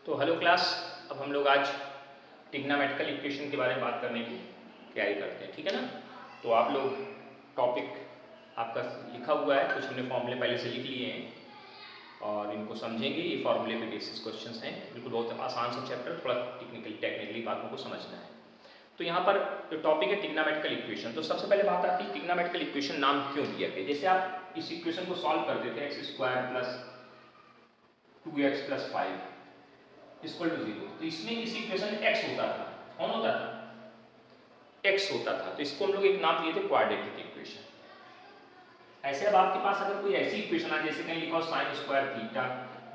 तो hello class, अब हम लोग आज ट्रिग्नोमेट्रिकल इक्वेशन के बारे में बात करने की तैयारी करते हैं, ठीक है ना। तो आप लोग टॉपिक आपका लिखा हुआ है, कुछ हमने फॉर्मूले पहले से लिख लिए हैं और इनको समझेंगे। ये फॉर्मूले पे बेसिस क्वेश्चंस हैं, बिल्कुल बहुत आसान सा चैप्टर, थोड़ा टेक्निकली बातों को समझना है। तो यहाँ पर जो टॉपिक है ट्रिग्नोमेट्रिकल इक्वेशन, तो सबसे पहले बात आती है ट्रिग्नोमेट्रिकल इक्वेशन नाम क्यों दिया गया। जैसे आप इस इक्वेशन को सॉल्व कर देते हैं x² plus 2x plus 5 equal to 0, तो इसमें इस इक्वेशन में x होता था, कौन होता था, x होता था। तो इसको हम लोग एक नाम दिए थे क्वाड्रेटिक इक्वेशन। ऐसे अब आपके पास अगर कोई ऐसी इक्वेशन आ, जैसे कहीं लिखा हो sign square theta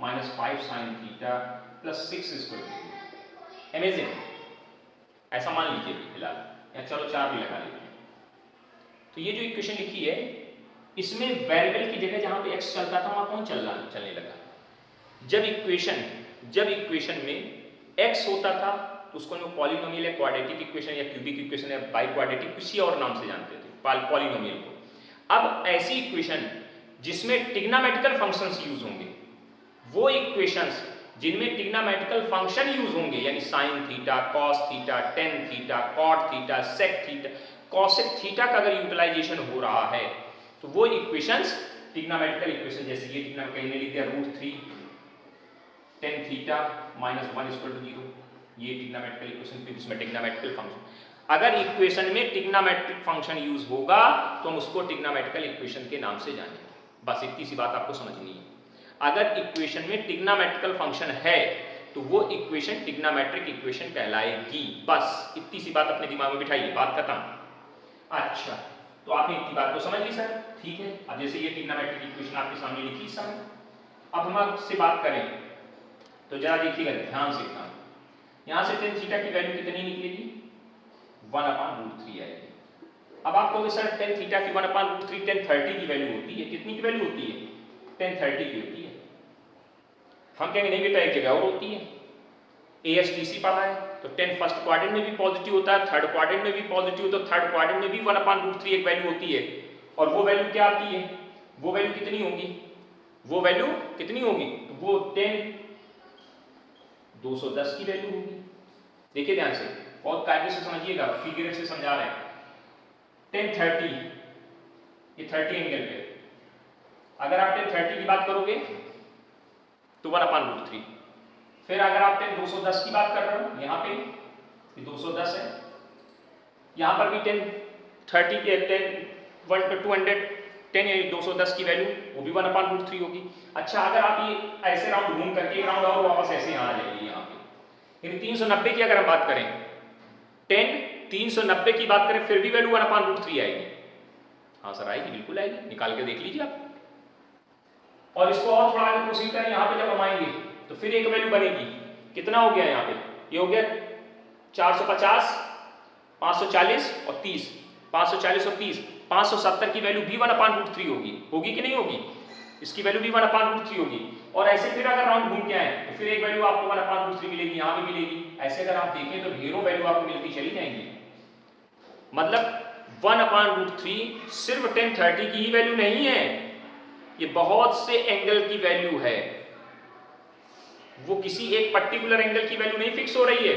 minus 5 sine theta plus 6 square, amazing, ऐसा मान लीजिए फिलहाल, या चलो 4 भी लगा लेते हैं। तो ये जो इक्वेशन लिखी है, इसमें वेरिएबल की जगह जहां पे x चलता था वहां कौन चलने लगा। जब इक्वेशन में x होता था तो उसको हम पॉलिनोमियल या क्वाड्रेटिक इक्वेशन या क्यूबिक इक्वेशन या बाई क्वाड्रेटिक किसी और नाम से जानते थे, पॉलिनोमियल को। अब ऐसी इक्वेशन जिसमें ट्रिग्नोमेट्रिकल फंक्शंस यूज होंगे, वो इक्वेशंस जिनमें ट्रिग्नोमेट्रिकल फंक्शन यूज होंगे, यानी sine theta, cos theta, tan theta, cot theta, sec theta, cosec theta का अगर यूटिलाइजेशन हो रहा है तो वो इक्वेशंस ट्रिग्नोमेट्रिकल इक्वेशन, जैसे ये ट्रिग्नोमेट्रिकल लिख दिया √3 tan theta minus 1 equal to 0, ये ट्रिग्नोमेट्रिकल इक्वेशन फिर इसमें ट्रिग्नोमेट्रिकल फंक्शन। अगर इक्वेशन में ट्रिग्नोमेट्रिक फंक्शन यूज होगा तो हम उसको ट्रिग्नोमेट्रिकल इक्वेशन के नाम से जानेंगे। बस इतनी सी बात आपको समझनी है। अगर इक्वेशन में ट्रिग्नोमेट्रिकल फंक्शन है तो वो इक्वेशन ट्रिग्नोमेट्रिक इक्वेशन कहलाएगी। बस इतनी सी बात अपने दिमाग में बिठाइए, बात खत्म। अच्छा, तो आपने इतनी बात तो समझ ली सर, ठीक है। अब जैसे ये ट्रिग्नोमेट्रिक इक्वेशन आपके सामने लिखी इस समय, अब हम आपसे बात करें तो जरा देखिएगा ध्यान से काम। यहां से टेन थीटा की वैल्यू कितनी निकलेगी, 1/√3 आएगी। अब आप कहोगे सर टेन थीटा की 1/√3 1030 की वैल्यू होती है, कितनी की वैल्यू होती है, 1030 की होती है। हम कहेंगे नहीं बेटा एक जगह और होती है, ASTC पढ़ा है तो 10 फर्स्ट क्वाड्रेंट में भी पॉजिटिव होता है, थर्ड क्वाड्रेंट में भी पॉजिटिव, तो थर्ड क्वाड्रेंट में भी 1/√3 एक वैल्यू होती है। और वो वैल्यू क्या आती है, वो वैल्यू कितनी होगी, वो वैल्यू कितनी होगी, तो वो 210 की वैल्यू होगी। देखिए ध्यान से, बहुत कायदे से समझिएगा, फिगर से समझा रहे हैं। 1030 ये 30 एंगल पे, अगर आप 1030 की बात करोगे तो 1/√3। फिर अगर आप 210 की बात कर रहे हो, यहाँ पे 210 है, यहाँ पर भी 1030 के 210 की वैल्यू वो भी 1/√3 होगी। अच्छा, अगर आप ये ऐसे राउंड घूम करके एक राउंड और वापस ऐसे यहाँ आ जाएगी, यहाँ पे 390 की अगर हम बात करें, 390 की बात करें फिर भी वैल्यू 1/√3 आएगी। हाँ सर आएगी, बिल्कुल आएगी, निकाल के देख लीजिए आप। और इसको और थोड़ा आगे प्रोसीड करें, यहाँ पे जब हम आएंगे तो फिर एक वैल्यू बनेगी, कितना हो गया यहाँ पे, ये हो गया 450, 540 और 30, 540 और 30, 570 की वैल्यू भी 1/√3 होगी कि नहीं होगी, इसकी वैल्यू भी 1/√3 होगी। और ऐसे फिर अगर राउंड घूम के आए तो फिर एक वैल्यू आपको 1/√3 मिलेगी, यहाँ पे मिलेगी। ऐसे अगर आप देखें तो ढेरों वैल्यू आपको मिलती चली जाएंगी। मतलब 1/√3 सिर्फ 1030 की ही वैल्यू नहीं है, ये बहुत से एंगल की वैल्यू है, वो किसी एक पर्टिकुलर एंगल की वैल्यू नहीं फिक्स हो रही है।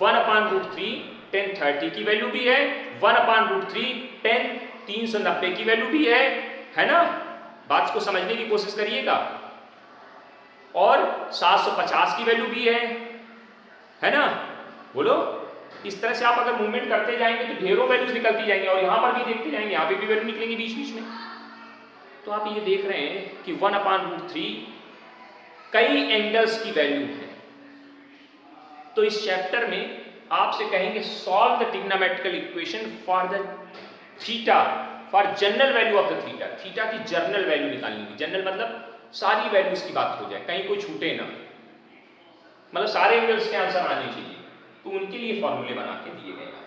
1/√3 1030 की वैल्यू भी है, 1/√3 390 की वैल्यू भी है ना। बात को समझने की कोशिश करिएगा। और 750 की वैल्यू भी है ना, बोलो। इस तरह से आप अगर मूवमेंट करते जाएंगे तो ढेरों वैल्यूज निकलती जाएंगी, और यहां पर भी देखते जाएंगे, यहां पे भी वैल्यू निकलेंगी बीच बीच में। तो आप ये देख रहे हैं कि 1/√3 कई एंगल्स की वैल्यू है। तो इस चैप्टर में आपसे कहेंगे solve the trigonometrical equation for the theta, for general value of the theta. Theta की जनरल वैल्यू निकालनी होगी, जनरल मतलब सारी वैल्यूज की बात हो जाए, कहीं कोई छूटे ना, मतलब सारे एंगल्स के आंसर आने चाहिए। तो उनके लिए फॉर्मूले बना के दिए गए हैं।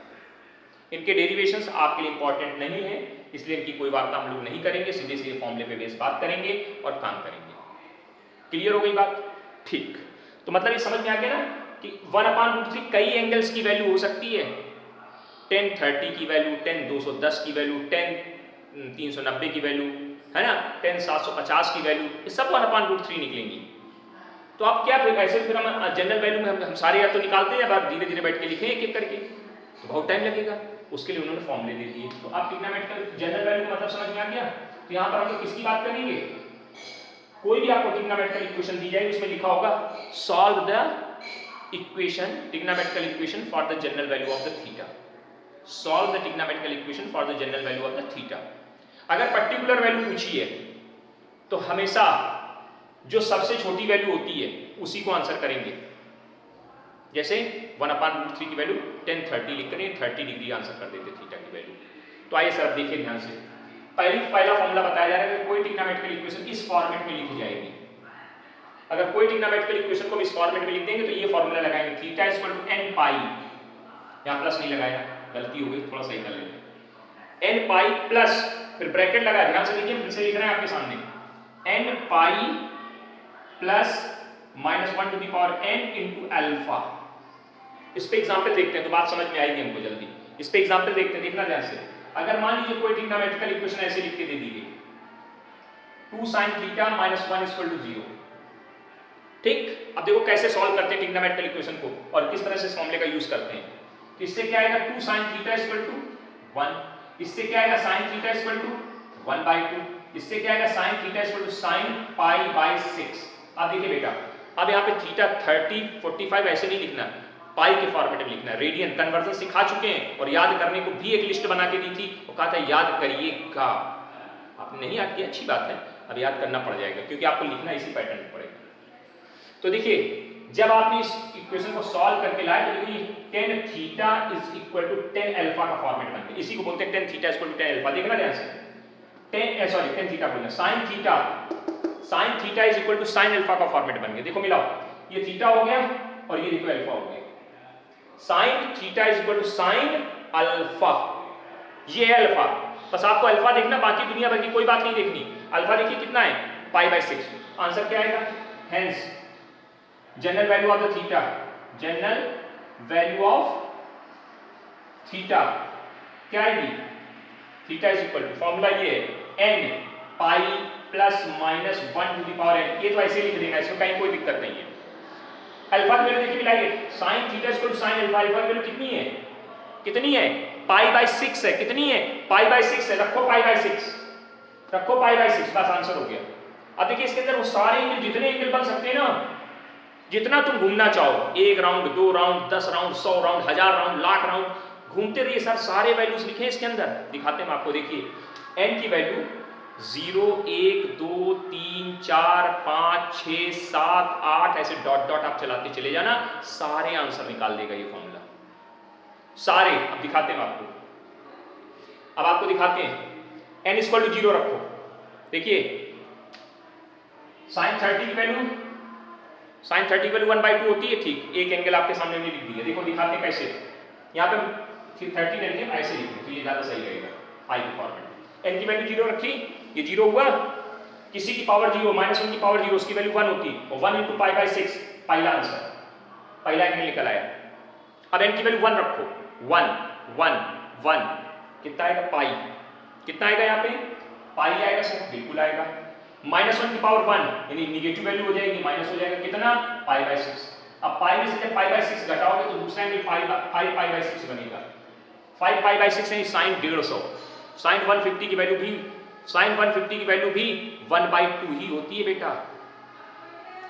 इनके डेरिवेशंस आपके लिए इंपॉर्टेंट नहीं है, इसलिए इनकी कोई वार्ता हम लोग नहीं करेंगे, सीधे सीधे फॉर्मूले पे बेस बात करेंगे और काम करेंगे। क्लियर हो गई बात, ठीक। तो मतलब ये समझ में आ गया ना कि 1/√3 कई एंगल्स की वैल्यू हो सकती है, 1030 की वैल्यू, 10210 की वैल्यू, 390 की वैल्यू, है ना, 10750 की वैल्यू, ये सब 1/√3 निकलेंगी। तो आप क्या फिर ऐसे फिर हम जनरल वैल्यू में हम सारे या तो निकालते हैं या धीरे धीरे बैठ के लिखें एक एक करके, तो बहुत टाइम लगेगा। उसके लिए उन्होंने फॉर्मूले दे दिए। तो आप ट्रिग्नोमेट्रिकल जनरल वैल्यू का मतलब समझ में आ गया। तो यहाँ पर हम लोग किसकी बात करेंगे, कोई भी आपको ट्रिग्नोमेट्रिकल इक्वेशन दी जाएगी उसमें लिखा होगा solve the equation, trigonometrical equation for the general value of the theta, solve the trigonometrical equation for the general value of the theta. अगर पर्टिकुलर वैल्यू पूछी है तो हमेशा जो सबसे छोटी वैल्यू होती है उसी को आंसर करेंगे। जैसे 1/√3 की वैल्यू 1030 लिख कर 30 डिग्री आंसर कर देते थीटा की वैल्यू। तो आइए सर देखिए ध्यान से, पहला फॉर्मूला बताया जा रहा है कि कोई ट्रिग्नोमेट्रिकल इक्वेशन इस फॉर्मेट में लिखी जाएगी। अगर कोई ट्रिग्नोमेट्रिकल इक्वेशन को हम इस फॉर्मेट में लिख देंगे तो ये फॉर्मूला लगाएंगे थीटा इक्वल टू n पाई, यहाँ प्लस नहीं लगाया, गलती हो गई, थोड़ा सही कर लेंगे, n पाई प्लस फिर ब्रैकेट लगा, ध्यान से देखिए फिर से लिख रहे हैं आपके सामने n pi plus -1 to the power n into alpha. इस पे एग्जांपल देखते हैं तो बात समझ में आएगी हमको जल्दी। इस पे एग्जांपल देखते हैं, देखना ध्यान से। अगर मान लीजिए कोई ट्रिग्नोमेट्रिकल इक्वेशन ऐसे लिख के दे दी गई 2 sin थीटा -1 इक्वल टू 0, ठीक। अब देखो कैसे सॉल्व करते हैं ट्रिग्नोमेट्रिकल इक्वेशन को और किस तरह से इस फॉर्मूले का यूज करते हैं। तो इससे क्या आएगा 2 sin थीटा इक्वल टू 1, इससे क्या आएगा sin थीटा इक्वल टू 1/2, इससे क्या आएगा sin theta equal to sin π/6। अब देखिए बेटा, अब यहाँ पे थीटा 30 45 ऐसे नहीं लिखना, पाई के फॉर्मेट में लिखना है। रेडियन कन्वर्जन सिखा चुके हैं और याद करने को भी एक लिस्ट बना के दी थी और कहा था याद करिएगा। आपने नहीं याद किया, अच्छी बात है, अब याद करना पड़ जाएगा क्योंकि आपको लिखना इसी पैटर्न में पड़ेगा। तो देखिए जब आपने इस इक्वेशन को सॉल्व करके लाए तो देखिए tan theta is equal to tan alpha का फॉर्मेट बन गया। इसी को बोलते हैं tan theta equal to tan alpha. देखना ध्यान से, tan थीटा बोलना, sin theta is equal to sin alpha का फॉर्मेट बन गया। देखो मिलाओ, ये थीटा हो गया और ये देखो अल्फा हो गया। sin theta is equal to sin alpha, ये है अल्फा। बस आपको अल्फा देखना, बाकी दुनिया भर की कोई बात नहीं देखनी। अल्फा देखिए कितना है π/6। आंसर क्या आएगा, hence general value of the theta, general value of theta क्या आएगी, theta is equal to, formula ये है n pi plus minus 1 to the power n। ये तो ऐसे लिख देना, इसमें कहीं कोई दिक्कत नहीं है। अल्फा की वैल्यू देखिए मिलाइए, sin theta equal to sin alpha, alpha की वैल्यू कितनी है, कितनी है π/6 है, कितनी है π/6 है, रखो π/6, रखो π/6, बस आंसर हो गया। अब देखिए इसके अंदर वो सारे एंगल, जितने एंगल बन सकते हैं ना, जितना तुम घूमना चाहो, 1 round 2 round 10 round 100 round 1000 round lakh round घूमते रहिए सर, सारे वैल्यूज लिखे हैं इसके अंदर। दिखाते हैं आपको, देखिए n की वैल्यू 0 1 2 3 4 5 6 7 8 ऐसे डॉट डॉट आप चलाते चले जाना, सारे आंसर निकाल देगा ये फॉर्मूला, सारे। अब दिखाते हैं आपको, अब आपको दिखाते हैं n इक्वल टू 0 रखो। देखिए sin 30 की वैल्यू, sin 30 की वैल्यू 1/2 होती है, ठीक। एक एंगल आपके सामने नहीं लिख दिया, देखो दिखाते हैं कैसे। यहाँ पे 30 नहीं लिखे, ऐसे लिखे तो ये ज्यादा सही रहेगा, पाई के फॉर्मेट। n की वैल्यू 0 रखी, ये 0 हुआ, किसी की पावर 0 -1 की पावर 0, उसकी वैल्यू 1 होती और 1 × π/6 पहला आंसर, पहला एंगल निकल आया। अब n की वैल्यू 1 रखो, 1 1 1 कितना आएगा, पाई, कितना आएगा यहाँ पे, पाई आएगा सर, बिल्कुल आएगा। -1 की पावर 1 यानी निगेटिव वैल्यू हो जाएगी, माइनस हो जाएगा, कितना π/6। अब पाई में से जब π/6 घटाओगे तो दूसरा एंगल 5 π/6 बनेगा, 5 π/6 है sin 150। sin 150 की वैल्यू भी, sin 150 की वैल्यू भी 1/2 ही होती है बेटा,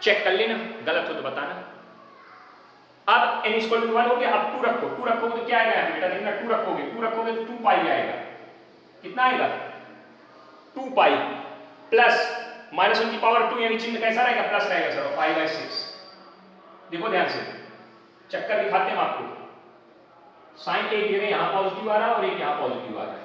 चेक कर लेना, गलत हो तो बताना। अब n इक्वल टू 1 हो गया, अब 2 रखो, 2 रखोगे तो क्या आएगा बेटा, देखना 2 रखोगे तो 2 पाई आएगा, कितना आएगा 2 पाई प्लस -1 की पावर 2 यानी चिन्ह कैसा रहेगा, प्लस रहेगा सर, π/6। देखो ध्यान से, चक्कर दिखाते हैं आपको। साइन एक जगह यहां पॉजिटिव आ रहा है और एक यहां पॉजिटिव आ रहा है,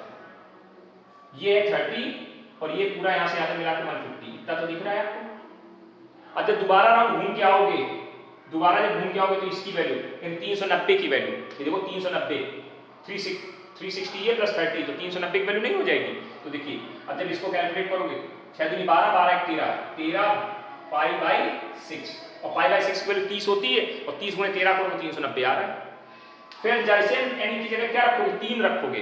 ये है 30 और ये पूरा यहां से यहां तक मिला के 150, इतना तो दिख रहा है आपको। अब जब दोबारा राउंड घूम के आओगे, दोबारा जब घूम के आओगे तो इसकी वैल्यू 390 की वैल्यू, ये देखो 390, 360 है प्लस 30 तो 390 की वैल्यू नहीं हो जाएगी। तो देखिए अब जब इसको कैलकुलेट करोगे 6 दूनी 12 12 1 13 π/6 और π/6 की वैल्यू 30 होती है और 30 × 13 करोगे 390 आ रहा है। फिर जैसे n की जगह क्या रखोगे, 3 रखोगे,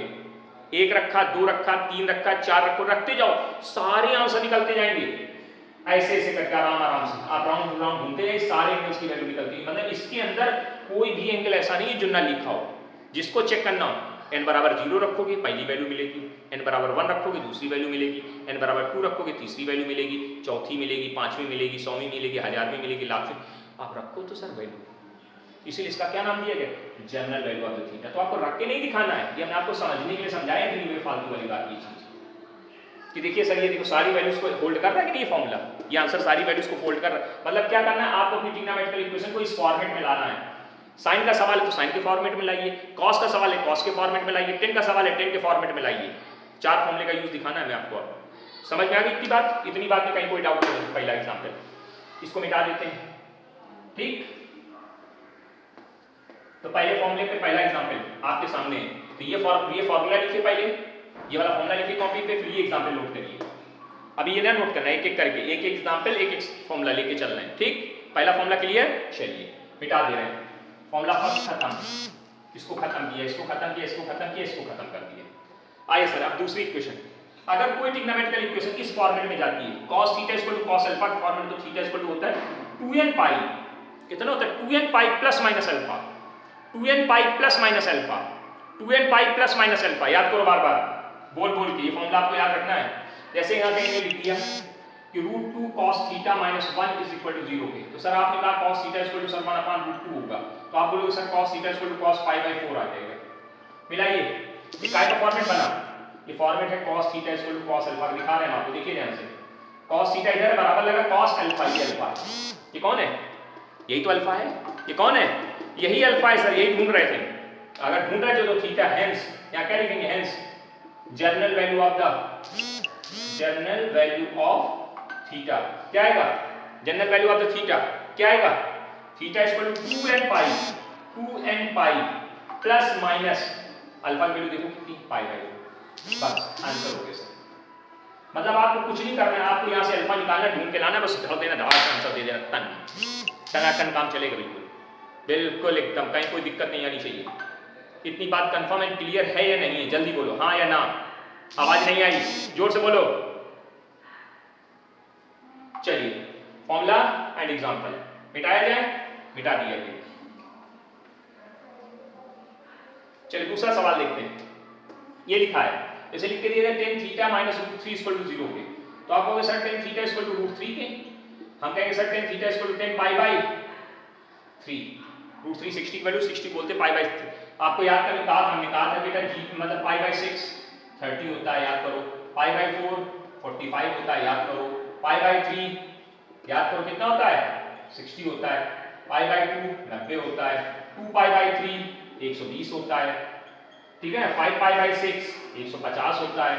1 रखा 2 रखा 3 रखा 4 रखो, रखते जाओ, सारे आंसर निकलते जाएंगे। ऐसे ऐसे करके आराम आराम से आप राउंड टू राउंड घूमते हैं, सारे एंगल्स की वैल्यू निकलती है। मतलब इसके अंदर कोई भी एंगल ऐसा नहीं है जो ना लिखा हो। जिसको चेक करना हो, n बराबर 0 रखोगे पहली वैल्यू मिलेगी, n बराबर 1 रखोगे दूसरी वैल्यू मिलेगी, n बराबर 2 रखोगे तीसरी वैल्यू मिलेगी, चौथी मिलेगी, पांचवी मिलेगी, 100वीं मिलेगी, 1000वीं मिलेगी, लाखवीं। आप रखो तो सर वैल्यू, इसीलिए इसका क्या नाम दिया गया, general value of the theta. तो आपको रख के नहीं दिखाना है, ये हमने आपको समझने के लिए समझाया कि नहीं, फालतू वाली बात ये चीज कि देखिए सर ये देखो सारी वैल्यूज को होल्ड कर रहा है कि नहीं, फॉर्मूला ये आंसर सारी वैल्यूज को होल्ड कर रहा है। मतलब क्या करना है आपको, अपनी ट्रिग्नोमेट्रिकल इक्वेशन को इस फॉर्मेट में लाना है। साइन का सवाल है तो साइन के फॉर्मेट में लाइए, कॉस का सवाल है कॉस के फॉर्मेट में लाइए, टेन का सवाल है टेन के फॉर्मेट में लाइए। 4 फॉर्मूले का यूज दिखाना है मैं आपको। समझ में आ गई इतनी बात? इतनी बात में कहीं कोई डाउट नहीं। पहला एग्जाम्पल इसको मिटा देते हैं, ठीक। तो पहले फॉर्मूले पे पहला एग्जाम्पल आपके सामने है। तो ये फॉर्मूला लिखिए, पहले ये वाला फॉर्मूला लिखिए कॉपी पे, फिर ये एग्जाम्पल नोट करिए। अभी ये ना नोट करना है, एक एक करके एक एक एग्जाम्पल एक एक फॉर्मूला लेके चलना है, ठीक। पहला फॉर्मूला क्लियर, चलिए मिटा दे रहे हैं। फॉर्मूला फर्स्ट खत्म, इसको खत्म किया, इसको खत्म किया, इसको खत्म किया, इसको खत्म कर दिया। आइए सर अब दूसरी इक्वेशन। अगर कोई ट्रिग्नोमेट्रिकल इक्वेशन इस फॉर्मेट में जाती है, cos theta equal to cos alpha, format तो थीटा इक्वल टू होता है 2n पाई, कितना होता है 2n pi plus minus alpha, 2n pi plus minus alpha, 2n pi plus minus alpha. याद करो बार बार बोल बोल के, ये फॉर्मूला आपको याद रखना है। जैसे यहाँ कहीं लिख दिया कि √2 cos theta minus 1 is equal to 0 के, तो सर आपने कहा cos theta equal to sir 1 upon √2 होगा, तो आप बोलोगे sir cos theta equal to cos π/4 आ जाएगा। मिलाइए, ये काय का फॉर्मेट बना, ये फॉर्मेट है cos theta equal to cos alpha, दिखा रहे हैं आपको, देखिए ध्यान से। cos थीटा इधर बराबर लगा cos अल्फा, ये अल्फा, ये कौन है, यही तो अल्फा है। ये कौन है, यही अल्फा है सर, यही ढूंढ रहे थे। अगर ढूंढ रहे थे तो थीटा, हेंस यहाँ क्या लिखेंगे, hence general value of theta क्या आएगा, general value of the theta क्या आएगा, theta equal to 2n pi plus minus alpha की वैल्यू देखो कितनी, π/4। बस आंसर हो गया सर। मतलब आपको कुछ नहीं करना है, आपको यहाँ से अल्फा निकालना, ढूंढ के लाना, बस धड़ देना, धड़ा से आंसर दे देना, टनाटन काम चलेगा, बिल्कुल बिल्कुल एकदम, कहीं कोई दिक्कत नहीं आनी चाहिए। इतनी बात कंफर्म एंड क्लियर है या नहीं है, जल्दी बोलो हाँ या ना। आवाज नहीं आई, जोर से बोलो। चलिए फॉर्मूला एंड एग्जांपल मिटाया जाए, मिटा दिया गया। चलिए दूसरा सवाल देखते हैं। ये लिखा है, जैसे लिख के दिया है tan theta minus √3 equal to 0 के, तो आप कहोगे sir tan theta equal to √3 के, हम कहेंगे sir tan theta equal to 10 π/3, √3 60 की वैल्यू 60 बोलते π/3। आपको याद करने कहा था, हमने कहा था बेटा जी मतलब π/6 30 होता है, याद करो, π/4 45 होता है, याद करो, π/3 याद करो कितना होता है 60 होता है, π/2 90 होता है, 2π/3 120 होता है, ठीक है, 5π/6 150 होता है।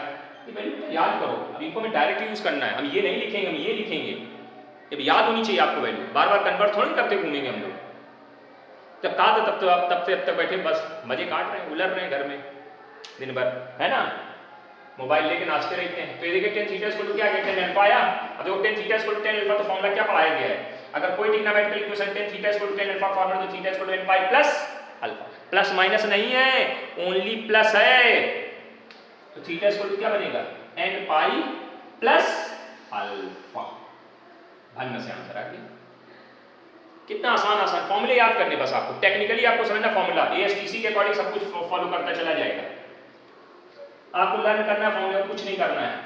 ये वैल्यू याद करो, अब इनको हमें डायरेक्ट यूज करना है, हम ये नहीं लिखेंगे, हम ये लिखेंगे। जब याद होनी चाहिए आपको वैल्यू, बार बार कन्वर्ट थोड़ी करते घूमेंगे हम लोग। जब कहा था तब से अब तक बैठे बस मजे काट रहे हैं, उलर रहे हैं घर में दिन भर, है ना, मोबाइल लेके नाचते रहते हैं। तो ये देखिए tan थीटा इक्वल टू क्या है, tan अल्फा आया। अब देखो tan theta equal to tan alpha, तो फॉर्मूला क्या पढ़ाया गया है, अगर कोई trigonometrical equation tan theta equal to tan alpha formula, तो theta equal to n pi plus alpha, plus minus नहीं है, ओनली प्लस है, तो थीटा इक्वल टू क्या बनेगा n पाई प्लस अल्फा। भन्न से आंसर आ गया। कितना आसान आसान फॉर्मूले याद करने, बस आपको टेक्निकली आपको समझना, फॉर्मूला ASTC के अकॉर्डिंग सब कुछ फॉलो करता चला जाएगा। आपको लर्न करना है फॉर्मूले, कुछ नहीं करना है,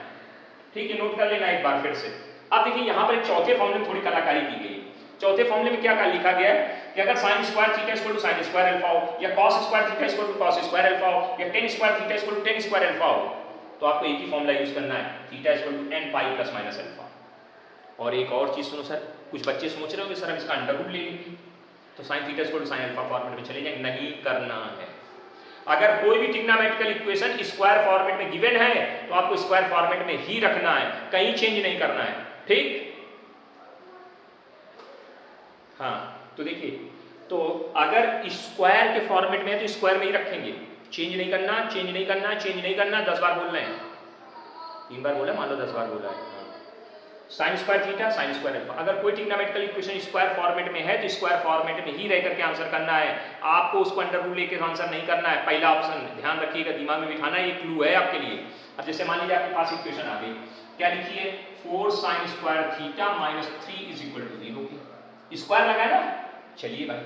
ठीक है, नोट कर लेना एक बार फिर से। अब देखिए यहाँ पर चौथे फॉर्मूले में थोड़ी कलाकारी की गई है। चौथे फॉर्मूले में क्या लिखा गया है कि अगर sin square theta equal to sin square alpha हो, या cos square theta equal to cos square alpha हो, या tan square theta equal to tan square alpha हो, तो आपको एक ही फॉर्मूला यूज करना है, theta equal to n pi plus minus alpha. और एक और चीज सुनो सर, कुछ बच्चे सोच रहे होंगे सर हम इसका अंडर रूट ले लेंगे तो sin theta equal to sin alpha format में चले जाएंगे, नहीं करना है। अगर कोई भी ट्रिग्नोमेट्रिकल इक्वेशन स्क्वायर फॉर्मेट में गिवन है तो आपको स्क्वायर फॉर्मेट में ही रखना है, कहीं चेंज नहीं करना है, ठीक। हाँ तो देखिए, तो अगर स्क्वायर के फॉर्मेट में है तो स्क्वायर में ही रखेंगे, चेंज नहीं करना, चेंज नहीं करना, चेंज नहीं करना। 10 बार बोल रहे हैं, 3 बार बोला, मान लो 10 बार बोला है। sin square theta sin square alpha, अगर कोई ट्रिग्नोमेट्रिकल इक्वेशन स्क्वायर फॉर्मेट में है तो स्क्वायर फॉर्मेट में ही रह करके आंसर करना है, आपको उसको अंडर रूट लेके आंसर नहीं करना है। पहला ऑप्शन ध्यान रखिएगा, दिमाग में बिठाना है, ये क्लू है आपके लिए। अब जैसे मान लीजिए आपके पास इक्वेशन आ गई, क्या लिखी है 4 sine square theta minus 3 is equal to 0 की स्क्वायर लगाए ना। चलिए भाई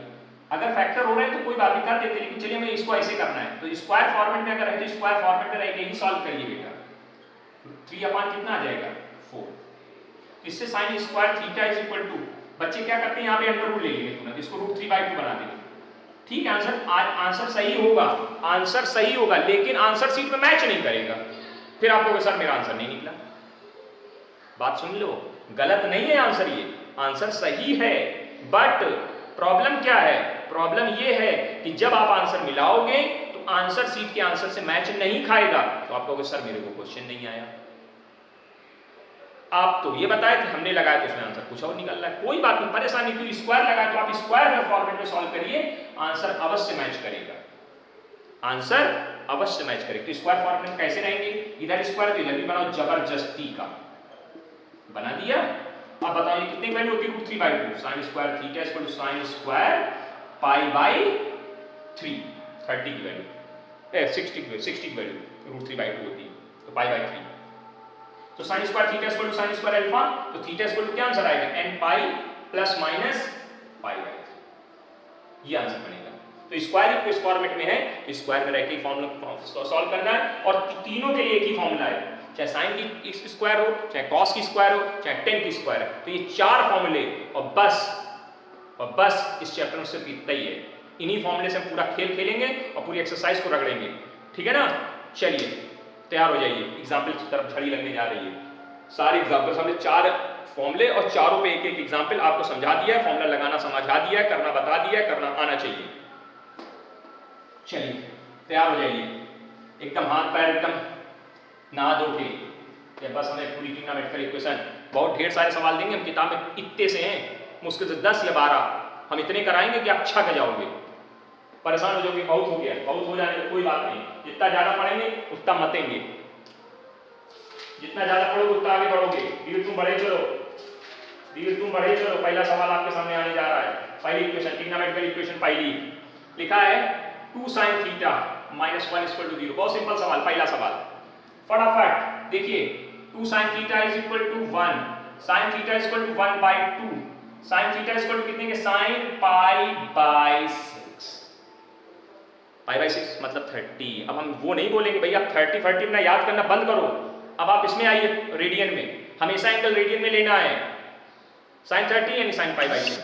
अगर फैक्टर हो रहे हैं तो कोई बात नहीं कर देते, लेकिन चलिए हमें इसको ऐसे करना है तो स्क्वायर फॉर्मेट में अगर है तो स्क्वायर फॉर्मेट में रह के ही सॉल्व करिए बेटा। 3 अपान कितना आ जाएगा 4। इससे sine square theta is equal to, बच्चे क्या करते हैं यहाँ पे अंडर रूट ले लेंगे तुरंत, इसको √3/2 बना देंगे। ठीक है, आंसर सही होगा, आंसर सही होगा, लेकिन आंसर सीट में मैच नहीं करेगा। फिर आप कहोगे सर मेरा आंसर नहीं निकला। बात सुन लो, गलत नहीं है आंसर, ये आंसर सही है, बट प्रॉब्लम क्या है? प्रॉब्लम ये है कि जब आप आंसर मिलाओगे तो आंसर सीट के आंसर से मैच नहीं खाएगा, तो आप कहोगे सर मेरे को क्वेश्चन नहीं आया। आप तो ये बताए थे हमने लगाया तो उसमें आंसर कुछ और निकल रहा है। कोई बात नहीं, परेशानी क्यों, स्क्वायर लगाए तो आप स्क्वायर फॉर्मेट में सॉल्व करिए, आंसर अवश्य मैच करेगा, आंसर अवश्य मैच करेगा। तो स्क्वायर फॉर्मेट में कैसे रहेंगे, इधर स्क्वायर तो इधर भी बनाओ, जबरदस्ती का बना दिया। अब बताओ ये कितनी वैल्यू होती है √3/2, sine square theta equal to sine square π/3, 30 की वैल्यू 60 की वैल्यू √3/2 होती है, तो π/3। तो sine square theta equal to sine square alpha, तो थीटा इक्वल टू क्या आंसर आएगा n पाई प्लस माइनस π/3, ये आंसर बनेगा। तो स्क्वायर इस फॉर्मेट में है, तो स्क्वायर में रह के फॉर्मूला सॉल्व करना है, और तीनों के लिए एक ही फॉर्मूला है, चाहे साइन की स्क्वायर हो, चाहे कॉस की स्क्वायर हो, चाहे टेन की स्क्वायर है, तो ये 4 फॉर्मूले और बस इस चैप्टर में सिर्फ इतना ही है। इन्हीं फॉर्मूले से हम पूरा खेल खेलेंगे और पूरी एक्सरसाइज को रगड़ेंगे, ठीक है ना। चलिए तैयार हो जाइए, एग्जाम्पल की तरफ छड़ी लगने जा रही है। सारे एग्जाम्पल हमने 4 फॉर्मूले और चारों पे एक एग्जाम्पल आपको समझा दिया है, फॉर्मूला लगाना समझा दिया है, करना बता दिया है, करना आना चाहिए। चलिए तैयार हो जाइए, एकदम हाथ पैर एकदम नहा धो के, बस हमें पूरी ट्रिग्नोमेट्रिकल इक्वेशन, बहुत ढेर सारे सवाल देंगे हम, किताब में इतने से हैं, मुश्किल से 10 या 12 हम इतने कराएंगे कि आप छक जाओगे, परेशान हो जाओगे, बहुत हो गया, बहुत हो जाने कोई बात नहीं, जितना ज्यादा पढ़ेंगे उतना मतेंगे, जितना ज्यादा पढ़ोगे उतना आगे बढ़ोगे। धीरे तुम बढ़े चलो, धीरे तुम बढ़े चलो। पहला सवाल आपके सामने आने जा रहा है, पहली इक्वेशन, ट्रिग्नोमेट्रिकल इक्वेशन पहली लिखा है 2 sin theta minus 1 equal to 0। बहुत सिंपल सवाल, पहला सवाल फटाफट देखिए, 2 sin theta is equal to 1, sin theta is equal to 1/2, sin theta is equal to कितने के, sin π/6, π/6 मतलब 30। अब हम वो नहीं बोलेंगे भैया 30 ना याद करना बंद करो, अब आप इसमें आइए रेडियन में, हमेशा एंगल रेडियन में लेना है, sin 30 यानी sin π/6।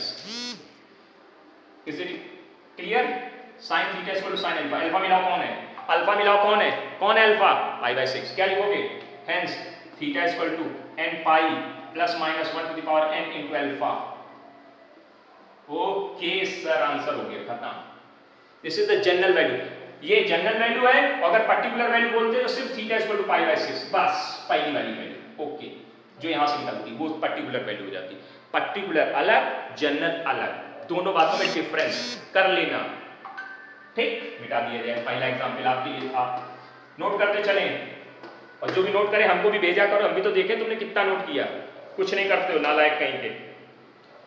Is it clear? sin theta equal to sin alpha, alpha मिलाओ कौन है, अल्फा मिलाओ कौन है, कौन है अल्फा, π/6। क्या लिखोगे, hence theta equal to n pi plus minus 1 to the power n into alpha. Okay sir, answer हो गया, खत्म। This is the general value, ये जनरल वैल्यू है, अगर पर्टिकुलर वैल्यू बोलते हैं तो सिर्फ थीटा इक्वल टू π/6, बस पहली वाली वैल्यू। ओके, जो यहां से निकलती वो पर्टिकुलर वैल्यू हो जाती, पर्टिकुलर अलग, जनरल अलग, दोनों बातों में डिफरेंस कर लेना, ठीक। मिटा दिया जाए, पहला एग्जांपल आपके लिए था, नोट करते चलें, और जो भी नोट करे हमको भी भेजा करो, हम भी तो देखें तुमने कितना नोट किया, कुछ नहीं करते हो नालायक कहीं के।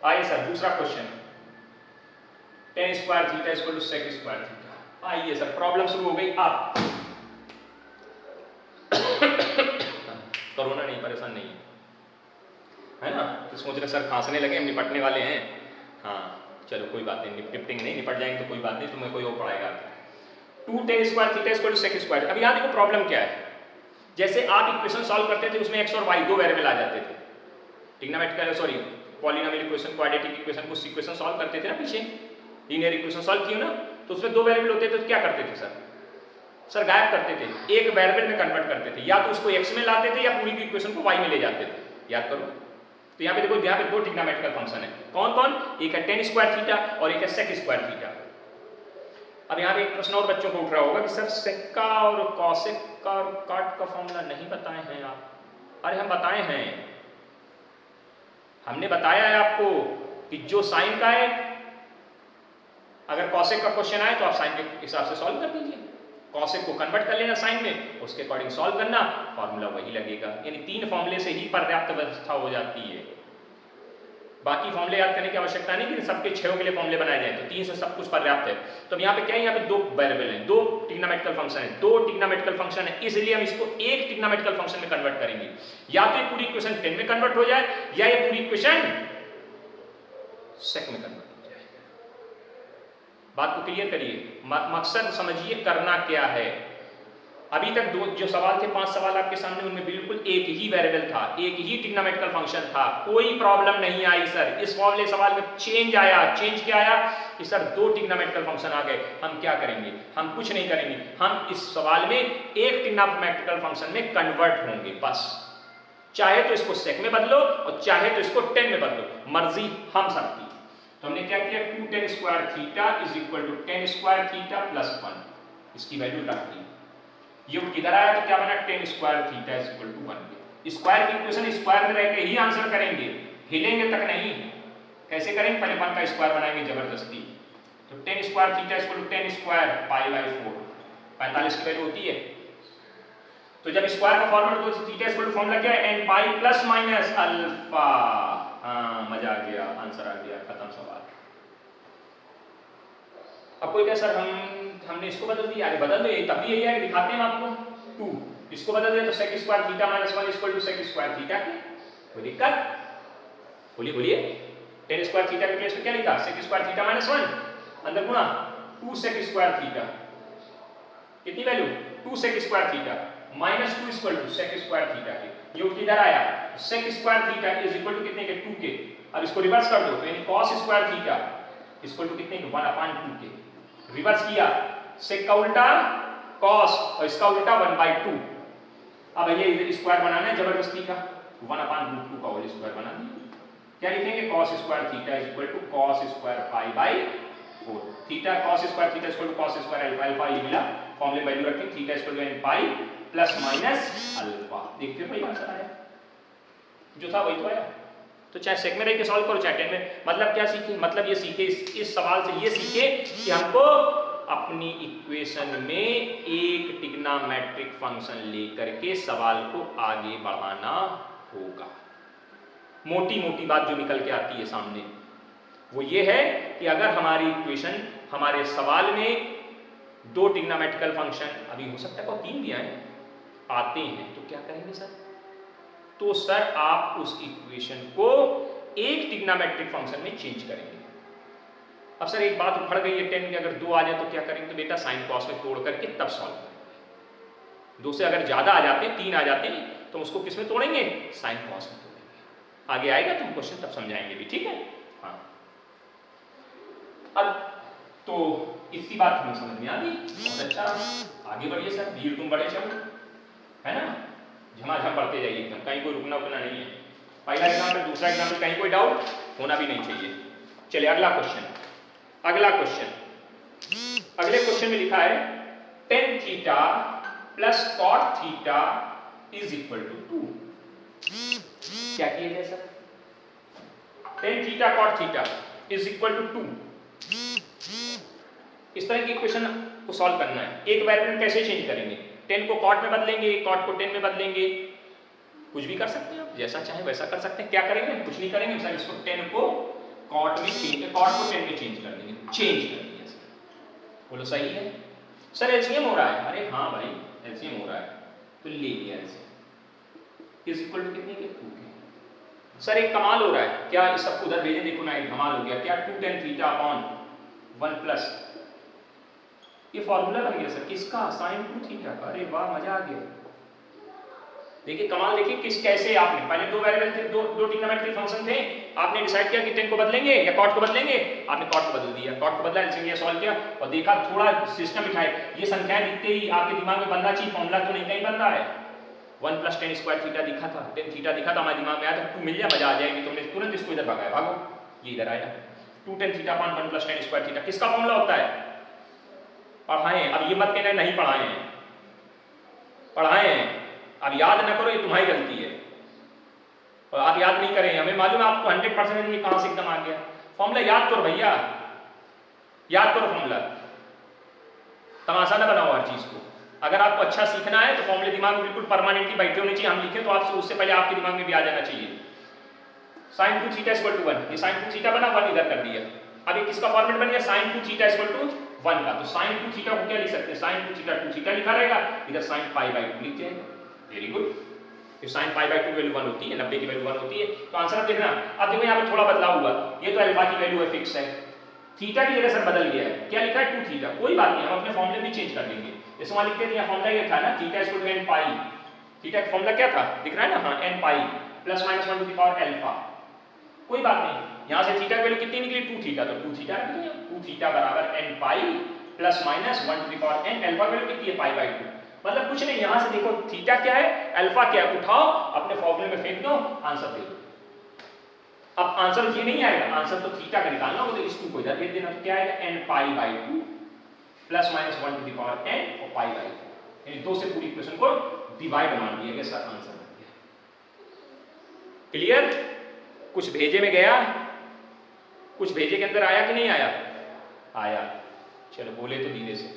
आइए सर दूसरा question, tan square theta equal to sec square theta. आइए सर प्रॉब्लम शुरू हो गई। अब कोरोना नहीं, परेशान नहीं है ना, तो सोच रहे सर खांसने लगे, हम निपटने वाले हैं। हाँ चलो कोई बात नहीं, निपटेंगे नहीं, निपट जाएंगे तो कोई बात नहीं, तुम्हें कोई और पढ़ाएगा। 2 tan square theta equal to sec square. अब यहाँ देखो प्रॉब्लम क्या है, जैसे आप इक्वेशन सॉल्व करते थे उसमें x और y 2 वेरिएबल आ जाते थे, trigonometrical sorry polynomial equation, quadratic equation को इक्वेशन सॉल्व करते थे ना, पीछे लीनियर इक्वेशन सॉल्व किए ना, तो उसमें 2 वेरिएबल होते थे, तो क्या करते थे सर गायब करते थे, एक वेरिएबल में कन्वर्ट करते थे, या तो उसको x में लाते थे या पूरी की इक्वेशन को y में ले जाते थे, याद करो। तो यहाँ पे देखो, यहाँ पे 2 ट्रिग्नोमेट्रिकल फंक्शन है, कौन कौन, एक है tan स्क्वायर थीटा और एक है sec स्क्वायर थीटा। अब यहाँ पे एक प्रश्न और बच्चों को उठ रहा होगा कि सर sec का और cosec का और cot का फॉर्मूला नहीं बताए हैं आप। अरे हम बताए हैं, हमने बताया है आपको कि जो साइन का है, अगर cosec का क्वेश्चन आए तो आप साइन के हिसाब से सॉल्व कर दीजिए, cosec को कन्वर्ट कर लेना साइन में, उसके अकॉर्डिंग सॉल्व करना, फॉर्मूला वही लगेगा। यानी 3 फॉर्मूले से ही पर्याप्त व्यवस्था हो जाती है। बाकी फॉर्मूले याद करने की आवश्यकता नहीं कि सबके 6 के लिए फॉर्मूले बनाए जाए, तो 3 से सब कुछ पर्याप्त है। तो यहाँ पे क्या है, यहाँ पे 2 वेरिएबल हैं, 2 ट्रिग्नोमेट्रिकल फंक्शन है, 2 ट्रिग्नोमेट्रिकल फंक्शन है, इसलिए हम इसको एक ट्रिग्नोमेट्रिकल फंक्शन में कन्वर्ट करेंगे। या तो ये पूरी इक्वेशन 10 में कन्वर्ट हो जाए, या ये पूरी इक्वेशन सेक में कन्वर्ट हो जाए। बात को क्लियर करिए, मकसद समझिए करना क्या है। अभी तक जो सवाल थे 5 सवाल आपके सामने, उनमें बिल्कुल एक ही वेरिएबल था, एक ही ट्रिग्नोमेट्रिकल फंक्शन था, कोई प्रॉब्लम नहीं आई सर। इस वाले सवाल में चेंज आया। चेंज क्या आया कि सर 2 ट्रिग्नोमेट्रिकल फंक्शन आ गए, हम क्या करेंगे? हम कुछ नहीं करेंगे, हम इस सवाल में एक ट्रिग्नोमेट्रिकल फंक्शन में कन्वर्ट होंगे बस। चाहे तो इसको सेक में बदलो और चाहे तो इसको 10 में बदलो, मर्जी हम सबकी। तो हमने क्या किया, 2 tan square theta is equal to tan square theta plus 1, इसकी वैल्यू रख दी। ये किधर आया तो क्या बना, tan square theta is equal to 1। Square की इक्वेशन स्क्वायर में रहकर ही आंसर करेंगे, हिलेंगे तक नहीं। कैसे करेंगे, पहले 1 का स्क्वायर बनाएंगे जबरदस्ती। तो tan square theta is equal to tan square pi by 4, 45 की वैल्यू होती है। तो जब स्क्वायर का फॉर्मूला तो theta is equal to formula क्या है, n pi plus minus alpha. हाँ, मजा आ गया, आंसर आ गया, खत्म सवाल। अब कोई क्या सर हमने इसको बदल दिया, अरे बदल दो, तब भी यही है, दिखाते हैं आपको। 2 इसको बदल दिया तो sec square theta minus 1 equal to sec square theta की कोई दिक्कत? बोलिए बोलिए। tan स्क्वायर थीटा के प्लेस पे क्या लिखा, sec स्क्वायर थीटा माइनस 1 अंदर गुणा 2 sec स्क्वायर थीटा, कितनी value 2 sec square theta minus 2 equal to sec square theta के। ये किधर आया, sec square theta is equal to कितने के, 2 के। अब इसको रिवर्स कर दो तो यानी cos square theta equal to कितने के, 1/2 के। रिवर्स किया, sec का उल्टा cos और इसका उल्टा 1/2। अब ये स्क्वायर बनाना है जबरदस्ती का, 1/2 का होल स्क्वायर बना दिया। क्या लिखेंगे, cos square theta is equal to cos square pi by 4। Theta cos square theta is equal to cos square alpha, alpha ये मिला, फॉर्मूले वैल्यू रखें, theta is equal to n pi plus minus alpha. देखते हो भाई answer आया, जो था वही तो आया। तो चाहे सेक में रह के सॉल्व करो चाहे 10 में। मतलब क्या सीखे, मतलब ये सीखे इस सवाल से ये सीखे कि हमको अपनी इक्वेशन में एक ट्रिग्नोमेट्रिक फंक्शन लेकर के सवाल को आगे बढ़ाना होगा। मोटी मोटी बात जो निकल के आती है सामने वो ये है कि अगर हमारी इक्वेशन, हमारे सवाल में 2 ट्रिग्नोमेट्रिकल फंक्शन, अभी हो सकता है को 3 भी आते हैं, तो क्या करेंगे सर, तो सर आप उस इक्वेशन को एक ट्रिग्नोमेट्रिक फंक्शन में चेंज करेंगे। अब सर एक बात उखड़ गई है 10 में, अगर 2 आ जाए तो क्या करेंगे, तो बेटा साइन कॉस में तोड़ करके तब सॉल्व करेंगे। 2 से अगर ज्यादा आ जाते हैं, 3 आ जाते हैं, तो उसको किस में तोड़ेंगे, साइन कॉस में तोड़ेंगे। आगे आएगा तो क्वेश्चन तब समझाएंगे भी, ठीक है। हाँ, अब तो इसी बात हमें समझ में आ गई, बहुत अच्छा। आगे बढ़िए सर, धीरे तुम बड़े चलो, है ना, झमाझम बढ़ते जाइए एकदम, कहीं कोई रुकना उकना नहीं है। पहला एग्जाम्पल, दूसरा एग्जाम्पल, कहीं कोई डाउट होना भी नहीं चाहिए। चलिए अगला क्वेश्चन। अगला क्वेश्चन, अगले क्वेश्चन में लिखा है tan theta plus cot theta is equal to 2। क्या किया जाए sir, tan theta cot theta is equal to 2। इस तरह की इक्वेशन को सॉल्व करना है। एक वेरिएबल कैसे चेंज करेंगे, 10 को cot में बदलेंगे, cot को 10 में बदलेंगे, कुछ भी कर सकते हैं आप, जैसा चाहे वैसा कर सकते हैं। क्या करेंगे, कुछ नहीं करेंगे सर, इसको 10 को cot में चेंज, cot को 10 में चेंज कर देंगे, चेंज कर दिया सर। बोलो सही है सर, एलसीएम हो रहा है, अरे हाँ भाई एलसीएम हो रहा है, तो ले लिया एलसीएम इज इक्वल टू कितने के, 2 के। सर एक कमाल हो रहा है, क्या इस सबको उधर भेजें, देखो ना एक कमाल हो गया, क्या 2 tan थीटा अपॉन 1 प्लस, ये फॉर्मूला बन गया सर किसका, sin 2 थीटा का। अरे वाह मजा आ गया। देखिए कमाल, देखिए किस कैसे आपने, पहले 2 वेरिएबल थे, 2 ट्रिग्नोमेट्रिक फंक्शन थे, आपने डिसाइड किया कि 10 को बदलेंगे या cot को बदलेंगे, आपने cot को बदल दिया, cot को बदला, एलसीएम सॉल्व किया और देखा थोड़ा सिस्टम बिठाए, ये संख्याएं दिखते ही आपके दिमाग में बनना चाहिए, फॉर्मूला तो नहीं कहीं बन रहा है। 1 प्लस tan स्क्वायर थीटा दिखा था, tan थीटा दिखा था, हमारे दिमाग में आया था 2 मिल जाए मजा आ जाएगी, तुमने तुरंत इसको इधर भगाया, भागो ये इधर आया 2 tan theta upon 1 plus tan square theta. किसका फॉर्मूला होता है, पढ़ाए, अब ये मत कहना नहीं पढ़ाए हैं, पढ़ाए हैं, अब याद ना करो, ये तुम्हारी गलती है, और आप याद नहीं करें, हमें मालूम है आपको 100% ये कहां से एकदम आ गया। फॉर्मूला याद करो भैया, याद करो फॉर्मूला, तमाशा ना बनाओ हर चीज को। अगर आपको अच्छा सीखना है तो फॉर्मूले दिमाग में बिल्कुल परमानेंटली बैठे होने चाहिए, हम लिखें तो आपसे उससे पहले आपके दिमाग में भी आ जाना चाहिए। साइन 2 थीटा इक्वल टू 1, ये साइन 2 थीटा बना, 1 इधर कर दिया। अब ये किसका फॉर्मेट बन गया, साइन 2 थीटा इक्वल टू 1 का। तो साइन 2 थीटा को क्या लिख सकते हैं, साइन 2 थीटा लिखा रहेगा, इधर साइन पाई बाई 2 लिख जाएंगे। Very good. फिर साइन पाई बाई 2 वैल्यू 1 होती है, 90 की वैल्यू 1 होती है। तो आंसर आप देखना। अब देखो यहाँ पे थोड़ा बदलाव हुआ, ये तो अल्फा की वैल्यू है फिक्स है, थीटा की जगह सर बदल गया है, क्या लिखा है 2 थीटा। कोई बात नहीं, हम अपने फॉर्मूले भी चेंज कर लेंगे। जैसे वहां लिखते थे, फॉर्मूला ये था ना, theta equal to n pi, theta का फॉर्मूला क्या था दिख रहा है ना, हाँ n pi plus minus 1 to the power alpha. कोई बात नहीं, यहाँ से थीटा की वैल्यू कितनी निकली 2 थीटा, तो 2 थीटा रख दिया, 2 थीटा बराबर n pi plus minus 1 to the power n, alpha value कितनी है पाई बाई 2। मतलब कुछ नहीं, यहाँ से देखो थीटा क्या है, अल्फा क्या है, उठाओ अपने फॉर्मूले में फेंक दो, आंसर दे दो। अब आंसर ये नहीं आएगा, आंसर तो थीटा का निकालना होगा, तो इस 2 को इधर भेज देना। तो क्या आएगा n pi by 2 plus minus 1 to the power n और पाई बाई 4, यानी 2 से पूरी इक्वेशन को डिवाइड मान दिया गया, सर आंसर बन गया। क्लियर? कुछ भेजे में गया, कुछ भेजे के अंदर आया कि नहीं आया, आया। चलो बोले तो धीरे से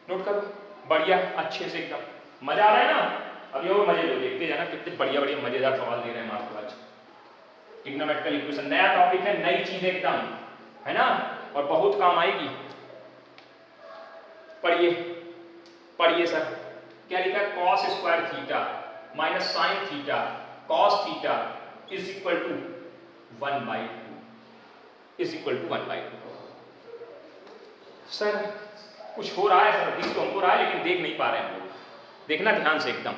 नोट करो, बढ़िया अच्छे से एकदम मजा आ रहा है ना। अब ये और मजे लो, देखते जाना कितने बढ़िया बढ़िया मजेदार सवाल दे रहे हैं हम आपको आज। ट्रिग्नोमेट्रिकल इक्वेशन नया टॉपिक है, नई चीज एकदम, है ना, और बहुत काम आएगी। पढ़िए पढ़िए सर, क्या लिखा है, cos square theta minus sine theta cos theta is equal to 1/2 is equal to 1/2। Sir कुछ हो रहा है सर, दिख तो हमको रहा है लेकिन देख नहीं पा रहे हैं हम लोग, देखना ध्यान से एकदम।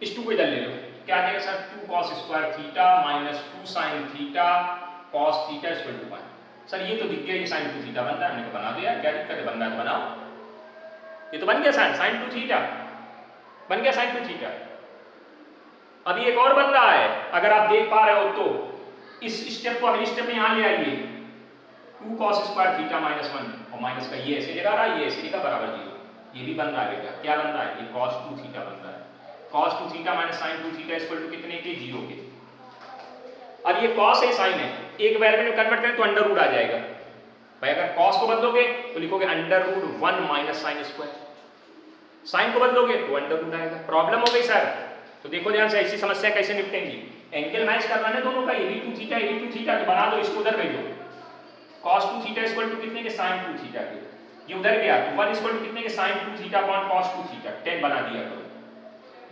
इस 2 को इधर ले लो, क्या कहेगा sir 2 cos square theta minus 2 sine theta cos theta equal to 1। Sir ये तो दिख गया, ये साइन 2 थीटा बनता है, हमने तो बना दिया, क्या दिक्कत है, बनना है तो बनाओ। ये तो बन गया साइन 2 थीटा, बन गया साइन 2 थीटा। अभी एक और बन रहा है, अगर आप देख पा रहे हो तो इस स्टेप को अगली स्टेप में यहाँ ले आइए, 2 cos स्क्वायर थीटा माइनस 1 और माइनस का ये ऐसे जगह रहा है, ये ऐसे जगह बराबर 0, ये भी बन रहा है बेटा, क्या बन रहा है, ये cos 2 थीटा बन रहा है। cos 2 theta minus sin 2 theta equal to कितने के, 0 के। अब ये cos है sin है, एक वेरिएबल में कन्वर्ट करें तो अंडर रूट आ जाएगा भाई। अगर cos को बदलोगे तो लिखोगे under root 1 minus sine square, sine को बदलोगे तो अंडर रूट आएगा। प्रॉब्लम हो गई सर, तो देखो ध्यान से ऐसी समस्या कैसे निपटेंगी। एंगल मैच करना है दोनों का, ये भी 2 थीटा ये भी 2 थीटा, तो बना दो, इसको उधर भेजो। cos 2 थीटा इक्वल टू कितने के, sin 2 थीटा के, ये उधर गया तो 1 इक्वल टू कितने के, sin 2 theta upon cos 2 theta, 10 बना दिया करो।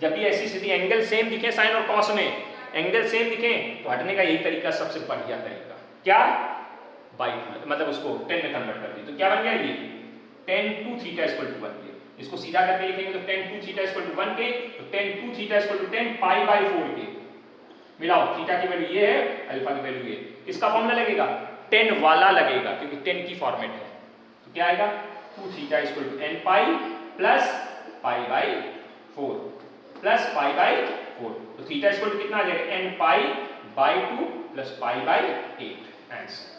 जब भी ऐसी स्थिति एंगल सेम दिखे साइन और कॉस में, एंगल सेम दिखे तो हटने का यही तरीका सबसे बढ़िया तरीका, क्या बाई, मतलब उसको 10 में कन्वर्ट कर दी, तो क्या बन गया ये tan 2 थीटा इक्वल टू 1 के। इसको सीधा करके लिखेंगे तो tan 2 थीटा इक्वल टू 1 के, तो tan 2 theta equal to 10 pi by 4 के। मिलाओ, थीटा की वैल्यू ये है, अल्फा की वैल्यू ये, इसका फॉर्मूला लगेगा 10 वाला लगेगा क्योंकि 10 की फॉर्मेट है। तो क्या आएगा 2 theta equal to n pi plus pi by 4 plus pi by 4, तो थीटा इक्वल टू कितना आ जाएगा, n pi by 2 plus pi by 8। Answer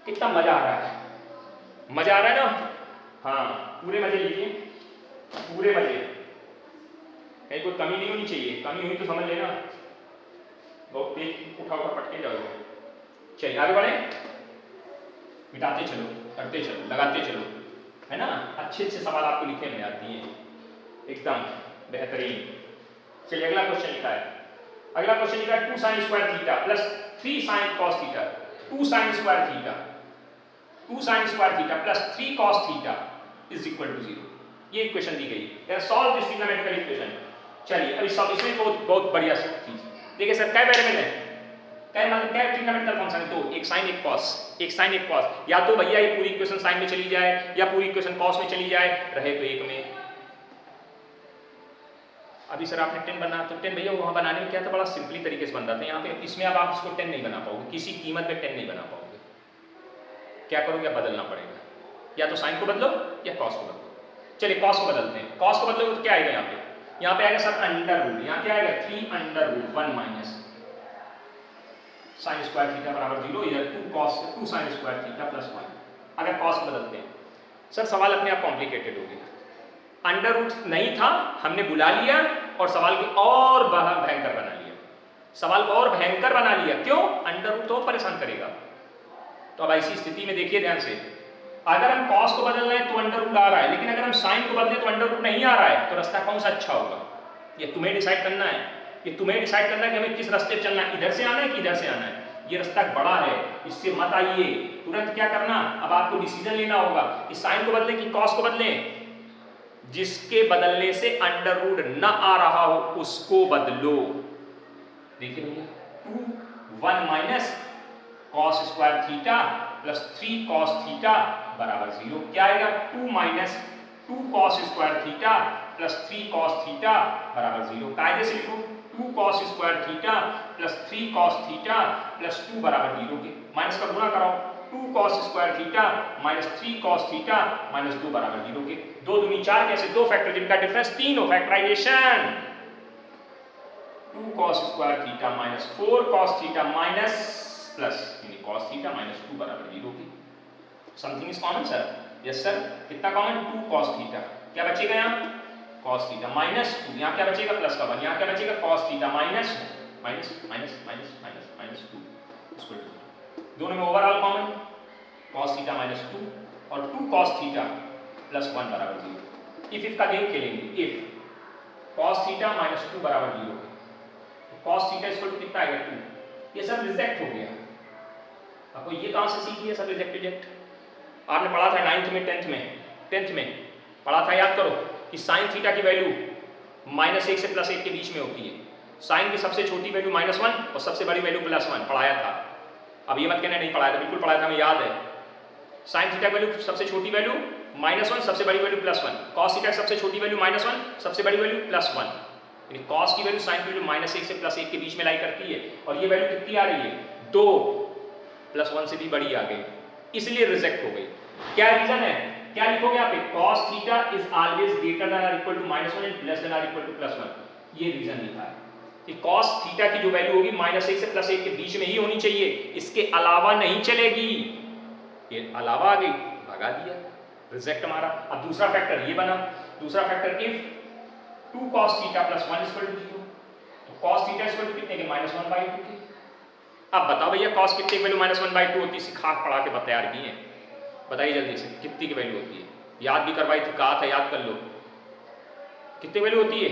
कितना मजा आ रहा है, मजा आ रहा है ना, हाँ पूरे मजे लीजिए, पूरे मजे, कहीं कोई कमी नहीं होनी चाहिए, कमी हुई तो समझ लेना बहुत तेज उठा उठा पटके जाओगे। चलिए आगे बढ़े, मिटाते चलो, करते चलो, लगाते चलो, है ना, अच्छे अच्छे सवाल आपको लिखे में आती हैं एकदम बेहतरीन। चलिए अगला क्वेश्चन लिखा है, अगला क्वेश्चन लिखा है 2 sine square theta plus 3 sine cos theta, 2 sine square theta, 2 sine square theta plus 3 cos theta is equal to 0। ये इक्वेशन दी गई है, सॉल्व दिस ट्रिग्नोमेट्रिकल इक्वेशन। चलिए अभी सब इसमें बहुत बढ़िया चीज देखिए सर, क्या वेरिएबल है, क्या मतलब क्या ट्रिग्नोमेट्रिकल फंक्शन है, तो एक साइन एक कॉस, एक साइन एक कॉस, या तो भैया ये पूरी इक्वेशन साइन में चली जाए या पूरी इक्वेशन कॉस में चली जाए, रहे तो एक में। अभी सर आपने 10 बना, तो 10 भैया वहां बनाने में क्या था, बड़ा सिंपली तरीके से बन रहा था, यहाँ पे इसमें अब आप इसको 10 नहीं बना पाओगे, किसी कीमत पे 10 नहीं बना पाओगे। क्या करोगे, बदलना पड़ेगा, या तो साइन को बदलो या कॉस को बदलो। चलिए कॉस को बदलते हैं, कॉस को बदलोगे तो क्या आएगा यहाँ पे, यहाँ पे आएगा सर अंडर रूट, यहाँ क्या आएगा 3 under root 1 minus sine square theta बराबर 0, इधर 2 cos 2 sine square theta plus 1। अगर कॉस को बदलते हैं सर सवाल अपने आप कॉम्प्लिकेटेड हो गया, अंडर रूट नहीं था, हमने बुला लिया और सवाल को और भयंकर बना लिया, सवाल को और भयंकर बना लिया। क्यों, अंडर रूट तो परेशान करेगा। तो अब ऐसी स्थिति में देखिए ध्यान से, अगर हम कॉस को बदल रहे हैं तो अंडर रूट आ रहा है, लेकिन अगर हम साइन को बदले तो अंडर रूट नहीं आ रहा है, तो रास्ता कौन सा अच्छा होगा, ये तुम्हें डिसाइड करना है। कि तुम्हें डिसाइड करना है कि हमें किस रास्ते पे चलना है, इधर से आना है कि इधर से आना है। ये रास्ता बड़ा है, इससे मत आइए। तुरंत क्या करना, अब आपको डिसीजन लेना होगा कि साइन को बदलें कि कॉस को बदलें। जिसके बदलने से अंडर रूट न आ रहा हो उसको बदलो। देखिए भैया 2 1 minus cos square theta plus 3 cos theta बराबर 0। क्या आएगा 2 minus 2 cos square theta plus 3 cos theta बराबर 0। कायदे से लिखो 2 cos square theta plus 3 cos theta plus 2 बराबर 0 के। माइनस का गुणा कराओ 2 cos square theta minus 3 cos theta minus 2 बराबर 0 के। 2 दूनी 4 कैसे, 2 फैक्टर जिनका डिफरेंस 3 हो, factorisation 2 cos square theta minus 4 cos theta minus plus यानी cos थीटा माइनस 2 बराबर 0 की। Something is common sir, yes sir. कितना कॉमन 2 cos थीटा, क्या बचेगा यहाँ cos थीटा माइनस 2, यहाँ क्या बचेगा प्लस का 1, यहाँ क्या बचेगा cos theta minus minus minus minus minus minus 2 इसको दोनों में overall common cos theta minus 2 और 2 cos थीटा प्लस 1 बराबर 0। इफ का गेम खेलेंगे, इफ cos थीटा माइनस 2 बराबर 0 cos थीटा इक्वल टू कितना आएगा 2। ये सब रिजेक्ट हो गया। आपको ये कहां से सीखी है सब रिजेक्ट? आपने पढ़ा था 9th में 10th में पढ़ा था, याद करो कि साइन थीटा की वैल्यू -1 से +1 के बीच में होती है। साइन की सबसे छोटी वैल्यू -1 और सबसे बड़ी वैल्यू +1 पढ़ाया था। अब ये मत कहना नहीं पढ़ाया था, बिल्कुल पढ़ाया था, हमें याद है। साइन थीटा की वैल्यू सबसे छोटी वैल्यू -1, सबसे बड़ी वैल्यू +1। कॉस थीटा की सबसे छोटी वैल्यू -1, सबसे बड़ी वैल्यू +1। यानी cos की वैल्यू sin की वैल्यू -1 से +1 के बीच में लाई करती है, और ये वैल्यू कितनी आ रही है 2 +1 से भी बड़ी आ गई, इसलिए रिजेक्ट हो गई। क्या रीजन है, क्या लिखोगे आप cos theta is always greater than और equal to -1 and less than और इक्वल टू +1। ये रीजन लिखा है कि cos थीटा की जो वैल्यू होगी -1 से +1 के बीच में ही होनी चाहिए, इसके अलावा नहीं चलेगी। ये अलावा आ गई, भगा दिया, रिजेक्ट हमारा। अब दूसरा फैक्टर ये बना, दूसरा factor if 2 cos theta plus 1 equal to 0, तो cos थीटा इक्वल टू कितने के -1/2 के। अब बताओ भैया cos कितने की वैल्यू -1/2 होती है, सिखा पढ़ा के तैयार की है, बताइए जल्दी से कितनी की वैल्यू होती है। याद भी करवाई थी, कहा था याद कर लो, कितनी वैल्यू होती है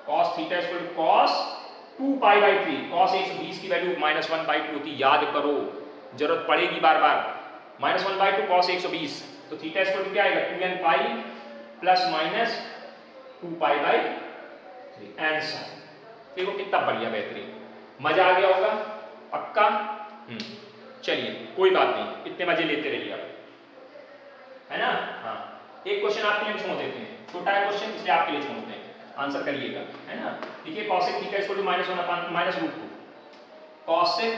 cos theta equal to cos 2π/3। cos 120 की वैल्यू -1/2 होती है, याद करो, जरूरत पड़ेगी बार बार। -1/2 cos 120, तो थीटा इक्वल टू क्या आएगा 2nπ प्लस माइनस 2π/3 आंसर। देखो कितना बढ़िया, बेहतरीन, मजा आ गया होगा पक्का। चलिए कोई बात नहीं, इतने मजे लेते रहिए आप, है ना। हाँ, एक क्वेश्चन आपके लिए छोड़ देते हैं, छोटा है क्वेश्चन इसलिए आपके लिए छोड़ते हैं, आंसर करिएगा, है ना। देखिए cosec theta equal to -1/√2, cosec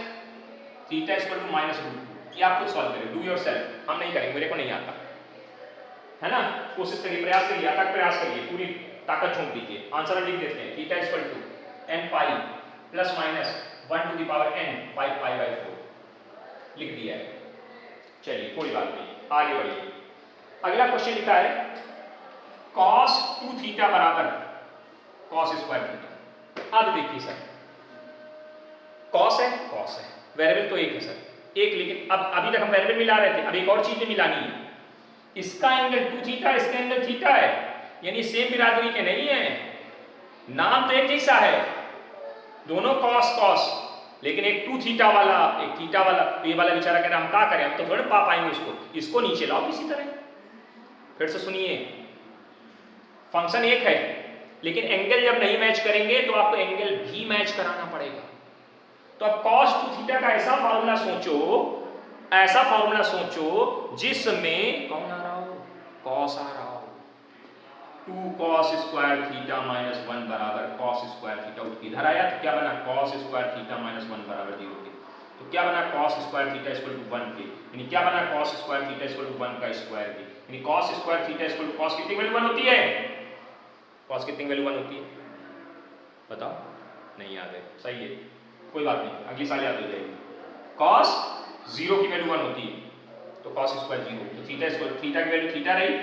theta equal to -√2, ये आप खुद सॉल्व करें, डू योरसेल्फ, हम नहीं करेंगे, मेरे को नहीं आता, है ना। कोशिश करिए, प्रयास करिए, अथक प्रयास करिए, पूरी ताकत झोंक दीजिए। आंसर लिख देते हैं, theta equal to nπ plus minus 1 to the power n 5π/4 लिख दिया है। चलिए कोई बात नहीं, आगे बढ़िए। अगला क्वेश्चन लिखा है cos 2 थीटा बराबर cos स्क्वायर थीटा। अब देखिए सर, cos है वेरिएबल तो एक है सर, एक, लेकिन अब अभी तक हम वेरिएबल मिला रहे थे, अब एक और चीज में मिलानी है। इसका एंगल 2 थीटा, इसका एंगल थीटा है, यानी सेम बिरादरी के नहीं है, नाम तो एक जैसा है, दोनों cos, लेकिन एक 2 थीटा वाला एक थीटा वाला। तो ये वाला बेचारा कह रहा हम क्या करें, हम तो थोड़े पा पाएंगे इसको नीचे लाओ किसी तरह। फिर से सुनिए, फंक्शन एक है लेकिन एंगल जब नहीं मैच करेंगे तो आपको एंगल भी मैच कराना पड़ेगा। तो अब cos 2 थीटा का ऐसा फॉर्मूला सोचो जिसमें कौन आ रहा हो, cos आ रहा हो। 2 cos स्क्वायर थीटा माइनस 1 बराबर cos स्क्वायर थीटा, इधर आया तो क्या बना cos स्क्वायर थीटा माइनस 1 बराबर 0 के। तो क्या बना cos square theta equal to 1 के, यानी क्या बना cos square theta equal to 1 का स्क्वायर के, यानी cos square theta equal to cos कितनी वैल्यू 1 होती है, cos कितनी वैल्यू 1 होती है बताओ, नहीं याद है, सही है, कोई बात नहीं, अगली साल याद हो जाएगी। cos 0 की वैल्यू 1 होती है तो cos स्क्वायर 0, तो थीटा की वैल्यू थीटा रही,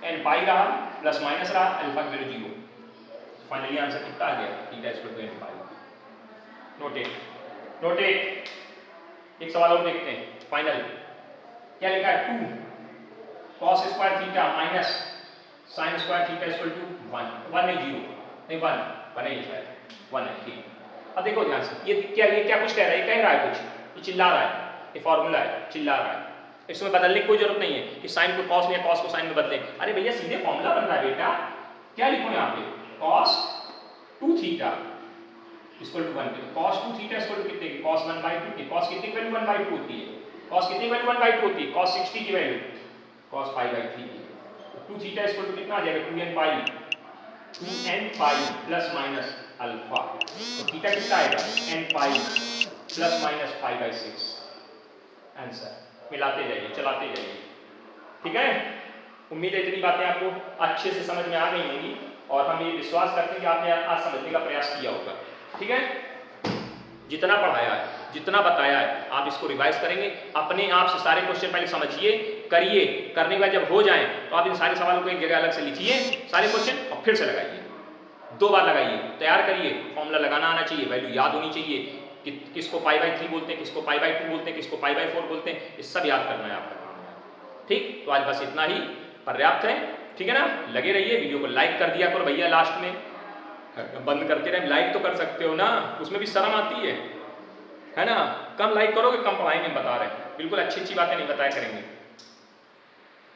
n पाई रहा प्लस माइनस रहा, अल्फा की वैल्यू 0। फाइनली आंसर कितना आ गया, theta equal to n pi. Note it. एक सवाल और देखते हैं, फाइनल क्या लिखा है 2 cos square theta minus sin square theta equal to 1 नहीं 0 नहीं 1 है शायद, 1 है, ठीक। अब देखो ध्यान से, ये क्या कुछ कह रहा है, ये कह रहा है कुछ, ये चिल्ला रहा है, ये फॉर्मूला है, चिल्ला रहा है। इसमें बदलने की कोई जरूरत नहीं है कि साइन को कॉस में या कॉस को साइन में बदले। अरे भैया सीधे फॉर्मूला बन रहा है बेटा, क्या लिखो यहाँ पे, cos 2 theta equal to 1, cos 2 theta equal to कितने की, कॉस 1/2 की। कॉस कितनी की वैल्यू 1/2 होती है, कॉस कितनी वैल्यू 1/2 होती है, कॉस 60 की वैल्यू कॉस पाई/3 की। 2 थीटा इक्वल टू कितना आ जाएगा, 2n pi plus minus alpha. तो थीटा कितना आएगा, n पाई प्लस माइनस पाई/6। आंसर मिलाते जाइए, चलाते जाइए, ठीक है। उम्मीद है इतनी बातें आपको अच्छे से समझ में आ गई होंगी और हम ये विश्वास करते हैं कि आपने आज समझने का प्रयास किया होगा, ठीक है। जितना पढ़ाया है, जितना बताया है, आप इसको रिवाइज करेंगे अपने आप से। सारे क्वेश्चन पहले समझिए, करिए, करने के बाद जब हो जाए तो आप इन सारे सवालों को एक जगह अलग से लिखिए सारे क्वेश्चन और फिर से लगाइए, 2 बार लगाइए, तैयार करिए। फॉर्मूला लगाना आना चाहिए, वैल्यू याद होनी चाहिए कि किसको पाई/3 बोलते हैं, किसको पाई/2 बोलते हैं, किसको पाई/4 बोलते हैं, ये सब याद करना है आपका, ठीक। तो आज बस इतना ही पर्याप्त है, ठीक है ना। लगे रहिए, वीडियो को लाइक कर दिया करो भैया, लास्ट में बंद करते रहे, लाइक तो कर सकते हो ना, उसमें भी शर्म आती है ना। कम लाइक करोगे कम पढ़ाएंगे, हम बता रहे हैं, बिल्कुल अच्छी अच्छी बातें नहीं बताया करेंगे।